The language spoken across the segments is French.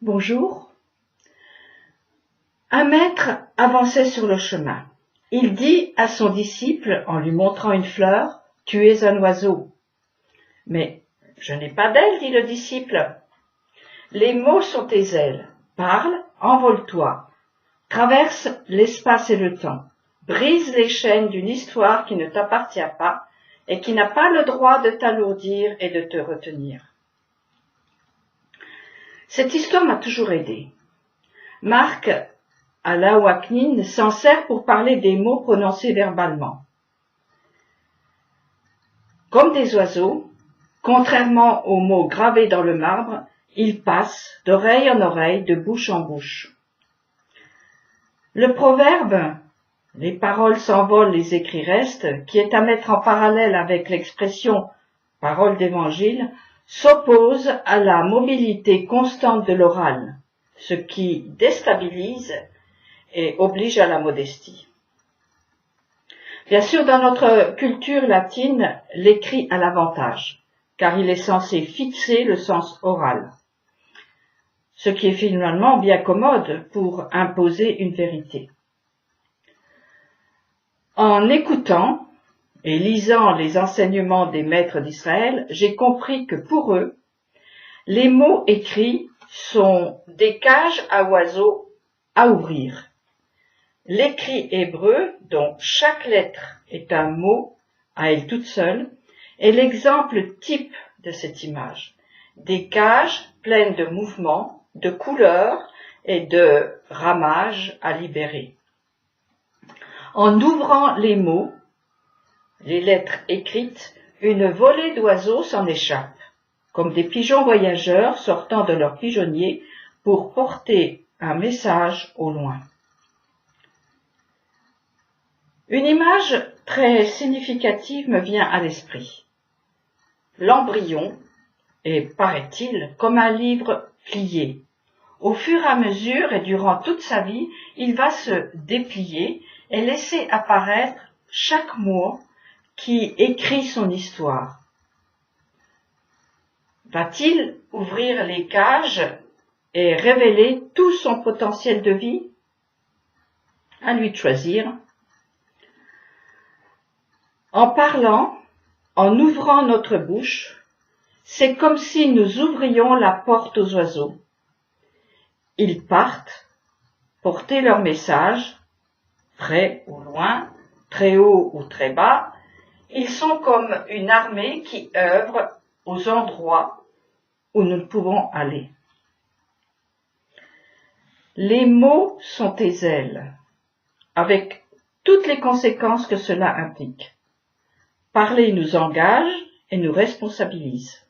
Bonjour. Un maître avançait sur le chemin. Il dit à son disciple, en lui montrant une fleur, « Tu es un oiseau. » « Mais je n'ai pas d'aile, dit le disciple. « Les mots sont tes ailes. Parle, envole-toi. Traverse l'espace et le temps. Brise les chaînes d'une histoire qui ne t'appartient pas et qui n'a pas le droit de t'alourdir et de te retenir. » Cette histoire m'a toujours aidé. Marc Alaouaknin s'en sert pour parler des mots prononcés verbalement. Comme des oiseaux, contrairement aux mots gravés dans le marbre, ils passent d'oreille en oreille, de bouche en bouche. Le proverbe « les paroles s'envolent, les écrits restent », qui est à mettre en parallèle avec l'expression « parole d'évangile », s'oppose à la mobilité constante de l'oral, ce qui déstabilise et oblige à la modestie. Bien sûr, dans notre culture latine, l'écrit a l'avantage, car il est censé fixer le sens oral, ce qui est finalement bien commode pour imposer une vérité. En écoutant et lisant les enseignements des maîtres d'Israël, j'ai compris que pour eux, les mots écrits sont des cages à oiseaux à ouvrir. L'écrit hébreu, dont chaque lettre est un mot à elle toute seule, est l'exemple type de cette image. Des cages pleines de mouvements, de couleurs et de ramages à libérer. En ouvrant les mots, les lettres écrites, une volée d'oiseaux s'en échappe, comme des pigeons voyageurs sortant de leur pigeonnier pour porter un message au loin. Une image très significative me vient à l'esprit. L'embryon est, paraît-il, comme un livre plié. Au fur et à mesure et durant toute sa vie, il va se déplier et laisser apparaître chaque mot qui écrit son histoire. Va-t-il ouvrir les cages et révéler tout son potentiel de vie? À lui de choisir. En parlant, en ouvrant notre bouche, c'est comme si nous ouvrions la porte aux oiseaux. Ils partent, porter leur message, près ou loin, très haut ou très bas. Ils sont comme une armée qui œuvre aux endroits où nous ne pouvons aller. Les mots sont tes ailes, avec toutes les conséquences que cela implique. Parler nous engage et nous responsabilise.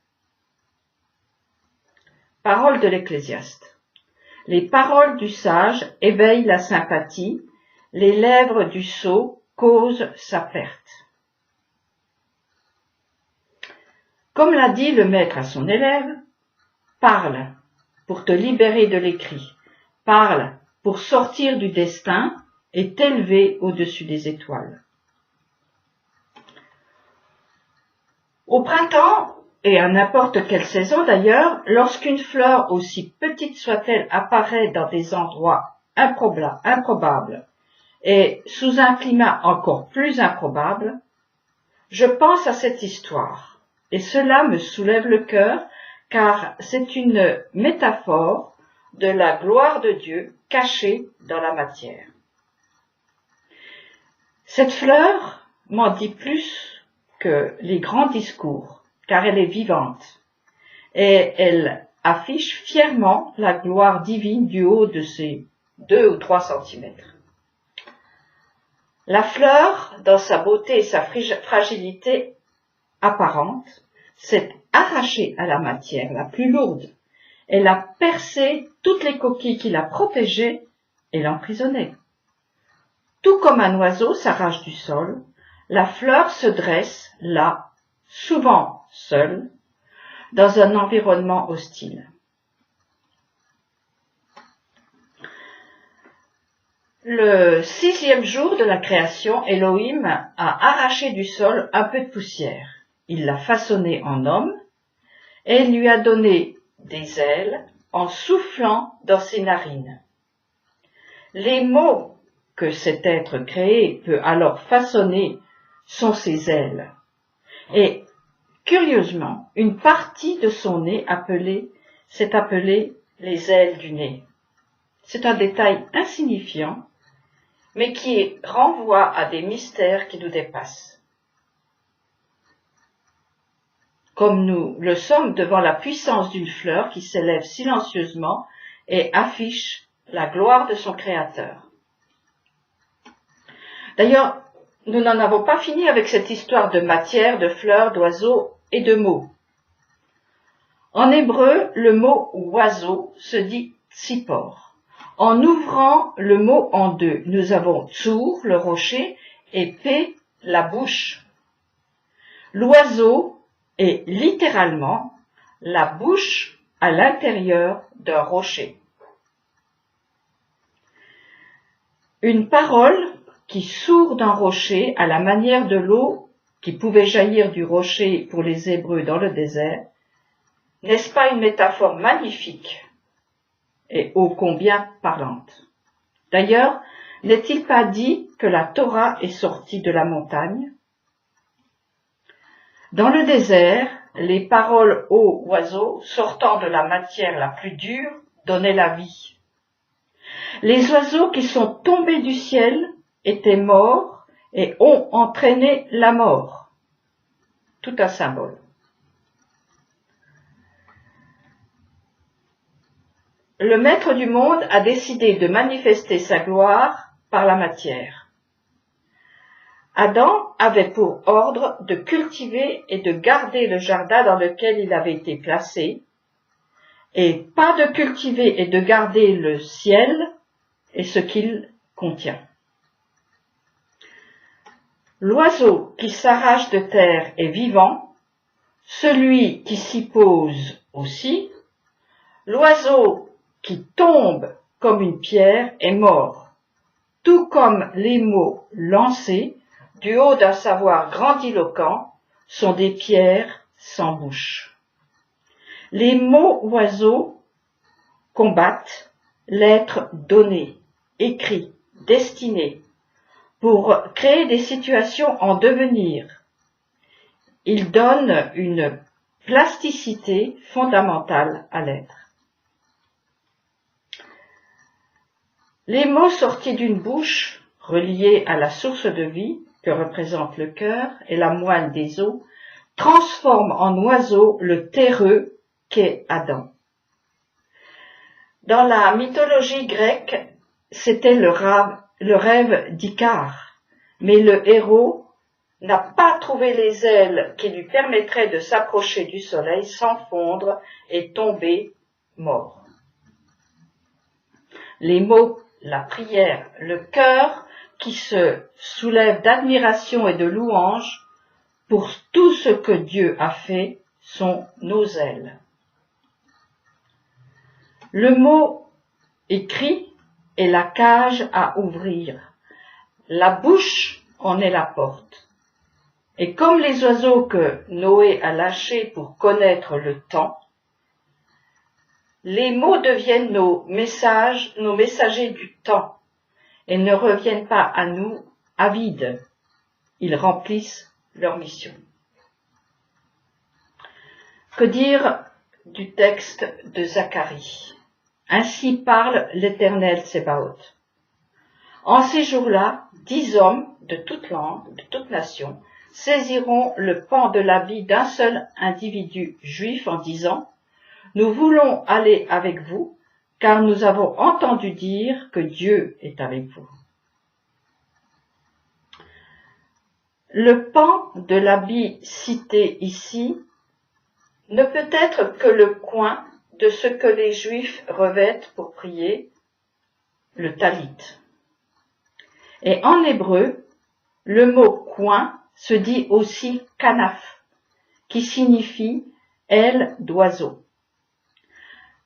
Parole de l'Ecclésiaste. Les paroles du sage éveillent la sympathie, les lèvres du sot causent sa perte. Comme l'a dit le maître à son élève, parle pour te libérer de l'écrit, parle pour sortir du destin et t'élever au-dessus des étoiles. Au printemps, et à n'importe quelle saison d'ailleurs, lorsqu'une fleur aussi petite soit-elle apparaît dans des endroits improbables et sous un climat encore plus improbable, je pense à cette histoire et cela me soulève le cœur car c'est une métaphore de la gloire de Dieu cachée dans la matière. Cette fleur m'en dit plus que les grands discours, car elle est vivante, et elle affiche fièrement la gloire divine du haut de ses 2 ou 3 centimètres. La fleur, dans sa beauté et sa fragilité apparente, s'est arrachée à la matière la plus lourde. Elle a percé toutes les coquilles qui la protégeaient et l'emprisonnaient. Tout comme un oiseau s'arrache du sol, la fleur se dresse là, souvent seule, dans un environnement hostile. Le 6e jour de la création, Elohim a arraché du sol un peu de poussière. Il l'a façonné en homme et lui a donné des ailes, en soufflant dans ses narines. Les mots que cet être créé peut alors façonner sont ses ailes. Et, curieusement, une partie de son nez s'est appelée les ailes du nez. C'est un détail insignifiant, mais qui renvoie à des mystères qui nous dépassent. Comme nous le sommes devant la puissance d'une fleur qui s'élève silencieusement et affiche la gloire de son Créateur. D'ailleurs, nous n'en avons pas fini avec cette histoire de matière, de fleurs, d'oiseaux et de mots. En hébreu, le mot oiseau se dit tzipor. En ouvrant le mot en deux, nous avons tsur, le rocher, et p, la bouche. L'oiseau est littéralement la bouche à l'intérieur d'un rocher. Une parole qui sourd d'un rocher à la manière de l'eau qui pouvait jaillir du rocher pour les Hébreux dans le désert, n'est-ce pas une métaphore magnifique et ô combien parlante? D'ailleurs, n'est-il pas dit que la Torah est sortie de la montagne? Dans le désert, les paroles ô oiseaux sortant de la matière la plus dure donnaient la vie. Les oiseaux qui sont tombés du ciel étaient morts et ont entraîné la mort. Tout un symbole. Le Maître du monde a décidé de manifester sa gloire par la matière. Adam avait pour ordre de cultiver et de garder le jardin dans lequel il avait été placé, et pas de cultiver et de garder le ciel et ce qu'il contient. L'oiseau qui s'arrache de terre est vivant, celui qui s'y pose aussi, l'oiseau qui tombe comme une pierre est mort, tout comme les mots lancés du haut d'un savoir grandiloquent sont des pierres sans bouche. Les mots oiseaux combattent l'être donné, écrit, destiné, pour créer des situations en devenir. Ils donnent une plasticité fondamentale à l'être. Les mots sortis d'une bouche, reliés à la source de vie que représente le cœur et la moelle des os, transforment en oiseau le terreux qu'est Adam. Dans la mythologie grecque, c'était le rêve d'Icare, mais le héros n'a pas trouvé les ailes qui lui permettraient de s'approcher du soleil sans fondre et tomber mort. Les mots, la prière, le cœur qui se soulève d'admiration et de louange pour tout ce que Dieu a fait sont nos ailes. Le mot écrit est la cage à ouvrir. La bouche en est la porte. Et comme les oiseaux que Noé a lâchés pour connaître le temps, les mots deviennent nos messagers du temps, et ne reviennent pas à nous avides. Ils remplissent leur mission. Que dire du texte de Zacharie? Ainsi parle l'Éternel Tsebaoth. En ces jours-là, 10 hommes de toute langue, de toute nation, saisiront le pan de l'habit d'un seul individu juif en disant « Nous voulons aller avec vous, car nous avons entendu dire que Dieu est avec vous. » Le pan de l'habit cité ici ne peut être que le coin de ce que les Juifs revêtent pour prier, le talit. Et en hébreu, le mot coin se dit aussi kanaf, qui signifie aile d'oiseau.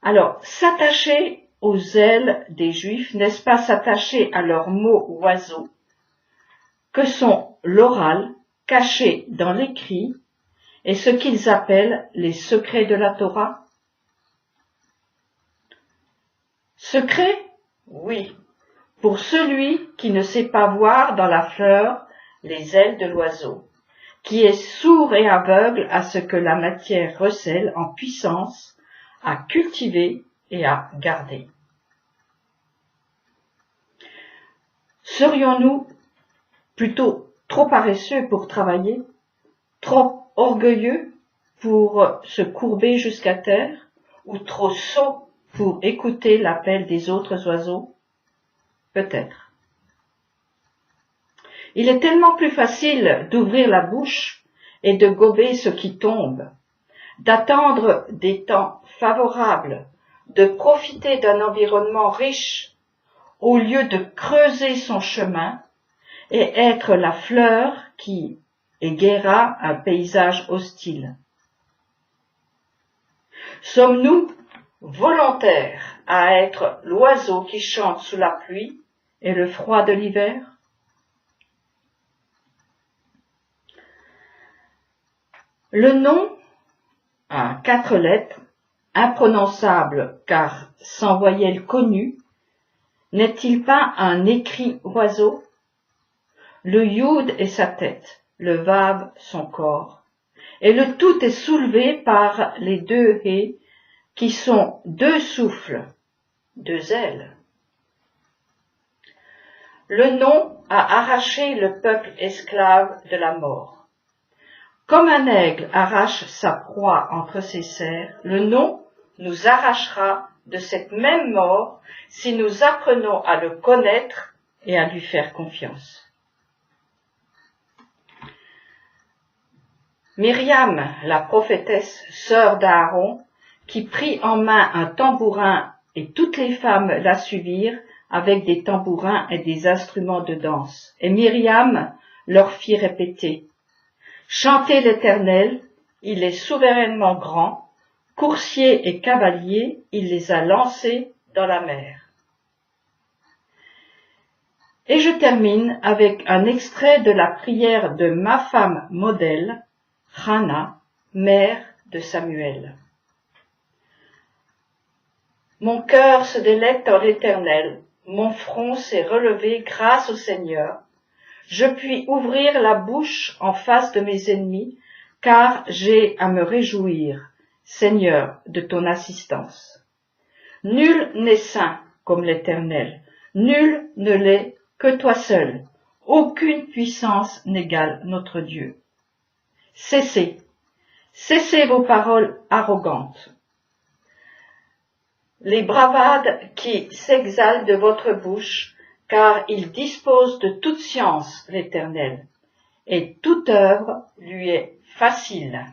Alors, s'attacher aux ailes des Juifs, n'est-ce pas s'attacher à leurs mots oiseaux, que sont l'oral, caché dans l'écrit, et ce qu'ils appellent les secrets de la Torah? Secret? Oui, pour celui qui ne sait pas voir dans la fleur les ailes de l'oiseau, qui est sourd et aveugle à ce que la matière recèle en puissance à cultiver et à garder. Serions-nous plutôt trop paresseux pour travailler, trop orgueilleux pour se courber jusqu'à terre, ou trop sots pour écouter l'appel des autres oiseaux? Peut-être. Il est tellement plus facile d'ouvrir la bouche et de gober ce qui tombe, d'attendre des temps favorables, de profiter d'un environnement riche, au lieu de creuser son chemin et être la fleur qui égaiera un paysage hostile. Sommes-nous volontaires à être l'oiseau qui chante sous la pluie et le froid de l'hiver? Le nom, à 4 lettres, imprononçable car sans voyelle connue, n'est-il pas un écrit oiseau? Le yud est sa tête, le vav son corps, et le tout est soulevé par les 2 hé qui sont 2 souffles, 2 ailes. Le nom a arraché le peuple esclave de la mort. Comme un aigle arrache sa proie entre ses serres, le nom nous arrachera de cette même mort si nous apprenons à le connaître et à lui faire confiance. Myriam, la prophétesse, sœur d'Aaron, qui prit en main un tambourin et toutes les femmes la suivirent avec des tambourins et des instruments de danse. Et Myriam leur fit répéter: Chantez l'Éternel, il est souverainement grand, coursier et cavalier, il les a lancés dans la mer. Et je termine avec un extrait de la prière de ma femme modèle, Hannah, mère de Samuel. Mon cœur se délecte en l'Éternel, mon front s'est relevé grâce au Seigneur. Je puis ouvrir la bouche en face de mes ennemis, car j'ai à me réjouir, Seigneur, de ton assistance. Nul n'est saint comme l'Éternel, nul ne l'est que toi seul. Aucune puissance n'égale notre Dieu. Cessez, cessez vos paroles arrogantes. Les bravades qui s'exhalent de votre bouche, car il dispose de toute science, l'Éternel, et toute œuvre lui est facile.